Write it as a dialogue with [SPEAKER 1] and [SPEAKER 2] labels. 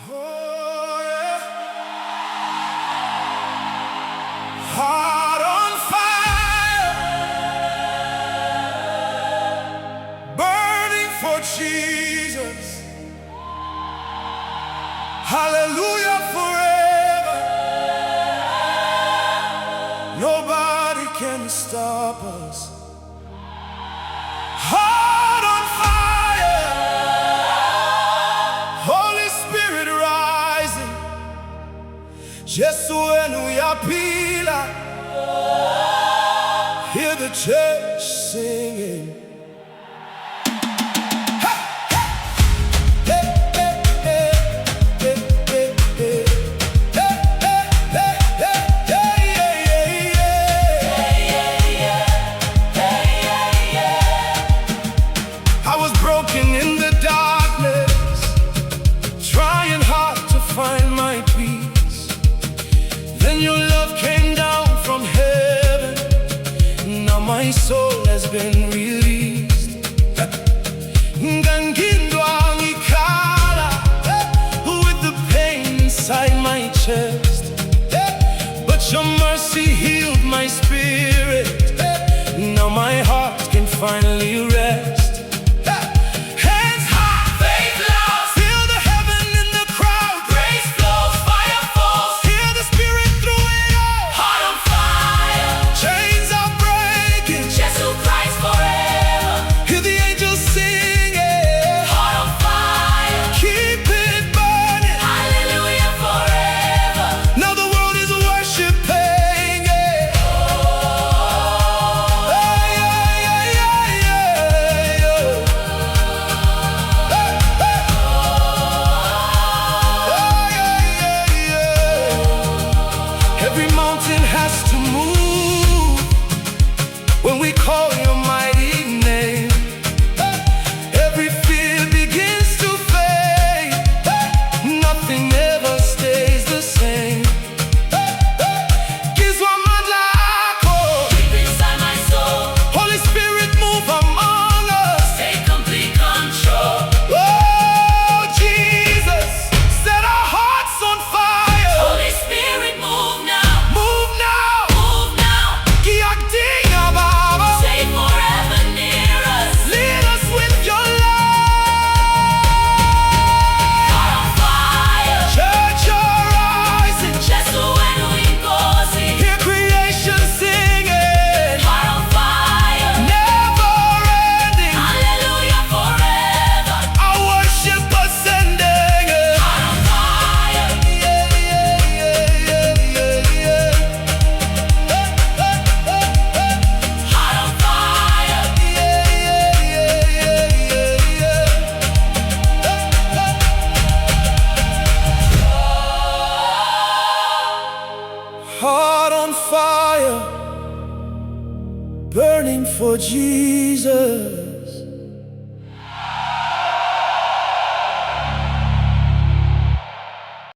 [SPEAKER 1] Oh, yeah. Heart on fire, burning for Jesus. Hallelujah forever. Nobody can stop us. Heart on fire, Holy Spirit rising. Jesu wenu yapila, hear the church singing. I was broken in the darkness, trying hard to find my peace. Then your love came down from heaven. Now my soul has been released. Ngangindwa ngikhala with the pain inside my chest, but your mercy healed my spirit. Now my heart can finally rest. Every mountain has to move when we call your mighty name. Every fear begins to fade. Nothing ever stays the same.
[SPEAKER 2] Deep inside my soul,
[SPEAKER 1] Holy Spirit, move among us.
[SPEAKER 2] take complete control.
[SPEAKER 1] Oh, Jesus, set our hearts on fire.
[SPEAKER 2] Holy Spirit, move now.
[SPEAKER 1] Move now.
[SPEAKER 2] Move now.
[SPEAKER 1] Kiagdinga Baba.
[SPEAKER 2] Stay forever near us.
[SPEAKER 1] Lead us with your love.
[SPEAKER 2] Heart on fire.
[SPEAKER 1] Church rising.
[SPEAKER 2] Jesu wenu inkosi.
[SPEAKER 1] Hear creation singing.
[SPEAKER 2] Heart on fire.
[SPEAKER 1] Never ending.
[SPEAKER 2] Hallelujah forever.
[SPEAKER 1] Our worship ascending.
[SPEAKER 2] Heart on fire.
[SPEAKER 1] Yeah, yeah, yeah, yeah, yeah, yeah.
[SPEAKER 2] Heart on fire.
[SPEAKER 1] Yeah, yeah, yeah, yeah, yeah, yeah. Heart on fire, burning for Jesus.